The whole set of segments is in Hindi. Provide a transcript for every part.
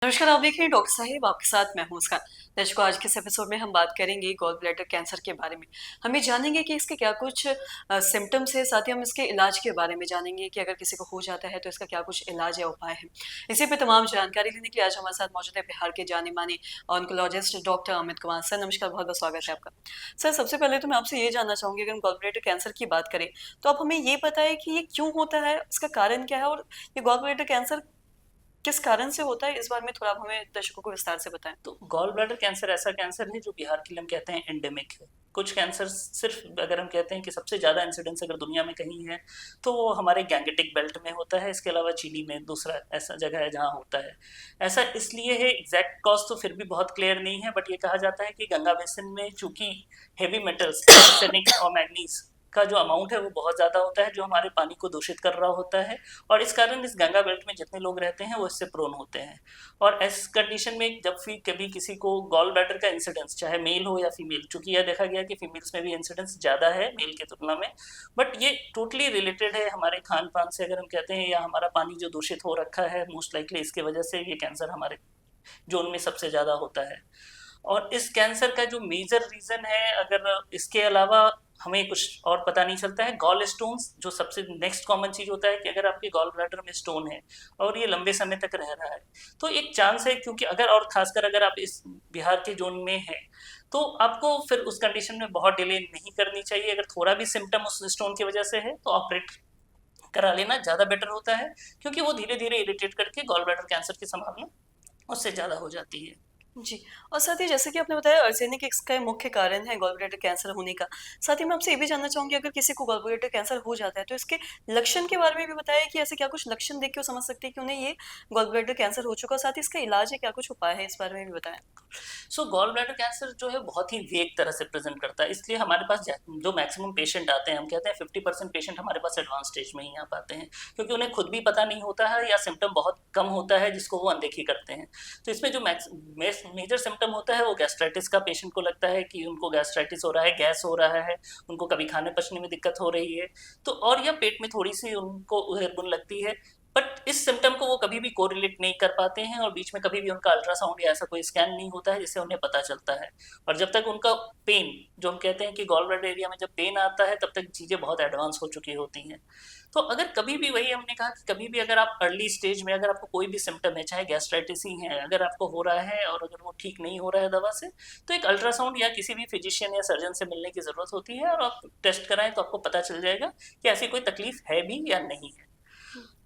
नमस्कार, आप देख रहे हैं डॉक्टर साहिब, आपके साथ मैं हूं उसका। दर्शकों, आज के इस एपिसोड में हम बात करेंगे गॉल ब्लैडर कैंसर के बारे में। हम जानेंगे कि इसके क्या कुछ सिम्टम्स है, साथ ही हम इसके इलाज के बारे में जानेंगे कि अगर किसी को हो जाता है तो इसका क्या कुछ इलाज या उपाय है। इसी पे तमाम जानकारी लेने के लिए आज हमारे साथ मौजूद है बिहार के जाने माने oncologist doctor Amit Kumar. Sir नमस्कार, बहुत बहुत स्वागत है आपका। सर सबसे पहले तो मैं आपसे ये जानना चाहूंगी, अगर हम गॉल ब्लैडर कैंसर की बात करें तो आप हमें ये बताएं कि ये क्यों होता है, इसका कारण क्या है, और ये गॉल ब्लैडर कैंसर किस कारण से होता है, इस बारे में थोड़ा आप हमें दर्शकों को विस्तार से बताएं। तो गॉल ब्लैडर कैंसर ऐसा कैंसर है जो बिहार के लिए हम कहते हैं एंडेमिक है। कुछ कैंसर सिर्फ अगर हम कहते हैं कि सबसे ज़्यादा इंसिडेंस अगर दुनिया में कहीं है तो वो हमारे गैंगेटिक बेल्ट में होता है। इसके अलावा चिली में दूसरा ऐसा जगह है जहाँ होता है। ऐसा इसलिए है, एग्जैक्ट कॉज तो फिर भी बहुत क्लियर नहीं है, बट ये कहा जाता है कि गंगा बेसिन में चूंकि हेवी मेटल्स आर्सेनिक और मैग्नीज का जो अमाउंट है वो बहुत ज़्यादा होता है, जो हमारे पानी को दूषित कर रहा होता है। और इस कारण इस गंगा बेल्ट में जितने लोग रहते हैं वो इससे प्रोन होते हैं। और इस कंडीशन में जब भी कभी किसी को गॉल ब्लैडर का इंसिडेंस, चाहे मेल हो या फीमेल, चूंकि यह देखा गया कि फीमेल्स में भी इंसिडेंस ज़्यादा है मेल की तुलना में, बट ये टोटली रिलेटेड है हमारे खान पान से अगर हम कहते हैं, या हमारा पानी जो दूषित हो रखा है मोस्ट लाइकली इसके वजह से ये कैंसर हमारे जोन में सबसे ज़्यादा होता है। और इस कैंसर का जो मेजर रीज़न है, अगर इसके अलावा हमें कुछ और पता नहीं चलता है, गॉल स्टोन्स जो सबसे नेक्स्ट कॉमन चीज़ होता है कि अगर आपके गॉल ब्लैडर में स्टोन है और ये लंबे समय तक रह रहा है तो एक चांस है, क्योंकि अगर और खासकर अगर आप इस बिहार के जोन में हैं तो आपको फिर उस कंडीशन में बहुत डिले नहीं करनी चाहिए। अगर थोड़ा भी सिम्टम उस स्टोन की वजह से है तो ऑपरेट करा लेना ज़्यादा बेटर होता है, क्योंकि वो धीरे धीरे इरिटेट करके गॉल ब्लैडर कैंसर की संभावना उससे ज़्यादा हो जाती है। जी, और साथ ही जैसे कि आपने बताया आर्सेनिक इसका मुख्य कारण है गॉल ब्लैडर कैंसर होने का। साथ ही मैं आपसे ये भी जानना चाहूँगी, अगर किसी को गॉल ब्लैडर कैंसर हो जाता है तो इसके लक्षण के बारे में भी बताएँ कि ऐसे क्या कुछ लक्षण देख के वो समझ सकते हैं कि उन्हें ये गॉल ब्लैडर कैंसर हो चुका है, साथ ही इसका इलाज है, क्या कुछ उपाय है, इस बारे में भी बताएँ? सो गॉल ब्लैडर कैंसर जो है बहुत ही वेग तरह से प्रेजेंट करता है, इसलिए हमारे पास जो मैक्सिमम पेशेंट आते हैं, हम कहते हैं 50% पेशेंट हमारे पास एडवांस स्टेज में ही आ पाते हैं, क्योंकि उन्हें खुद भी पता नहीं होता है या सिम्टम बहुत कम होता है जिसको वो अनदेखी करते हैं। तो इसमें जो मेजर सिम्टम होता है वो गैस्ट्राइटिस का पेशेंट को लगता है कि उनको गैस्ट्राइटिस हो रहा है, गैस हो रहा है, उनको कभी खाने पचने में दिक्कत हो रही है, तो और या पेट में थोड़ी सी उनको बुन लगती है। बट इस सिम्टम को वो कभी भी कोरिलेट नहीं कर पाते हैं और बीच में कभी भी उनका अल्ट्रासाउंड या ऐसा कोई स्कैन नहीं होता है जिससे उन्हें पता चलता है। और जब तक उनका पेन, जो हम कहते हैं कि गॉल ब्लैडर एरिया में जब पेन आता है, तब तक चीज़ें बहुत एडवांस हो चुकी होती हैं। तो अगर कभी भी, वही हमने कहा कि कभी भी अगर आप अर्ली स्टेज में अगर आपको कोई भी सिम्टम है, चाहे गैस्ट्राइटिस ही है, अगर आपको हो रहा है और अगर वो ठीक नहीं हो रहा है दवा से, तो एक अल्ट्रासाउंड या किसी भी फिजिशियन या सर्जन से मिलने की ज़रूरत होती है और आप टेस्ट कराएं तो आपको पता चल जाएगा कि ऐसी कोई तकलीफ है भी या नहीं है।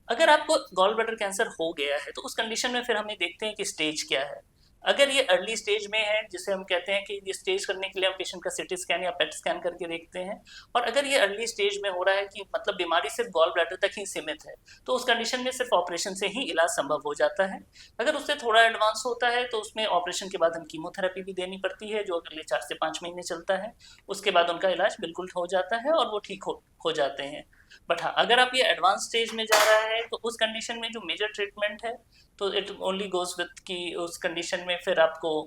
अगर आपको गॉल ब्लैडर कैंसर हो गया है तो उस कंडीशन में फिर हमें देखते हैं कि स्टेज क्या है। अगर ये अर्ली स्टेज में है, जिसे हम कहते हैं कि ये स्टेज करने के लिए हम पेशेंट का सीटी स्कैन या पेट स्कैन करके देखते हैं, और अगर ये अर्ली स्टेज में हो रहा है कि मतलब बीमारी सिर्फ गॉल ब्लैडर तक ही सीमित है, तो उस कंडीशन में सिर्फ ऑपरेशन से ही इलाज संभव हो जाता है। अगर उससे थोड़ा एडवांस होता है तो उसमें ऑपरेशन के बाद हम कीमोथेरेपी भी देनी पड़ती है, जो अगले 4 से 5 महीने चलता है। उसके बाद उनका इलाज बिल्कुल हो जाता है और वो ठीक हो जाते हैं। बट हाँ, अगर आप ये एडवांस स्टेज में जा रहा है तो उस कंडीशन में जो मेजर ट्रीटमेंट है, तो इट ओनली गोज विथ कि उस कंडीशन में फिर आपको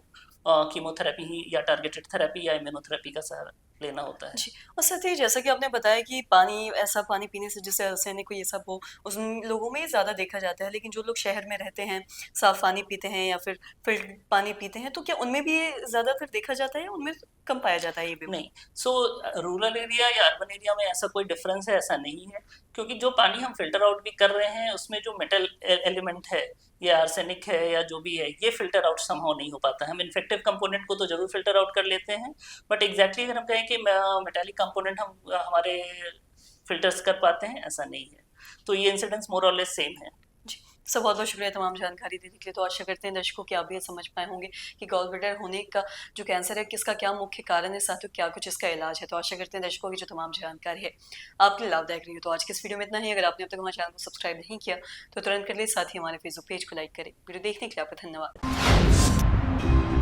कीमोथेरेपी ही या टारगेटेड थेरेपी या इम्यूनोथेरेपी का सहारा लेना होता है। जी, और साथ ही जैसा कि आपने बताया कि पानी, ऐसा पानी पीने से जिससे आर्सेनिक ये सब हो, उन लोगों में ये ज़्यादा देखा जाता है, लेकिन जो लोग शहर में रहते हैं, साफ़ पानी पीते हैं या फिर फ़िल्टर पानी पीते हैं, तो क्या उनमें भी ये ज़्यादातर देखा जाता है या उनमें कम पाया जाता है ये बीमारी? नहीं, सो रूरल एरिया या अर्बन एरिया में ऐसा कोई डिफरेंस है, ऐसा नहीं है, क्योंकि जो पानी हम फिल्टर आउट भी कर रहे हैं उसमें जो मेटल एलिमेंट है या आर्सेनिक है या जो भी है, ये फिल्टर आउट समहाउ नहीं हो पाता है। हम इन्फेक्टिव कंपोनेंट को तो जरूर फिल्टर आउट कर लेते हैं, बट एग्जैक्टली अगर हम कहें कि मेटालिक कंपोनेंट हम हमारे फिल्टर्स कर पाते हैं, ऐसा नहीं है। तो ये इंसिडेंस मोर और लेस सेम है। जी, सर बहुत-बहुत शुक्रिया तमाम जानकारी देने के लिए। तो आशा करते हैं दर्शकों कि आप भी ये समझ पाए होंगे कि गॉल ब्लैडर होने का जो कैंसर है, किसका क्या मुख्य कारण है, साथ ही क्या कुछ इसका इलाज है। तो आशा करते हैं दर्शकों की जो तमाम जानकारी है, आपके लिए लाभदायक रही हो। तो आज के इस वीडियो में इतना ही। अगर आपने अब तक हमारे चैनल को सब्सक्राइब नहीं किया, तो तुरंत कर लें, साथ ही हमारे फेसबुक पेज को लाइक करें। वीडियो देखने के लिए आपका धन्यवाद।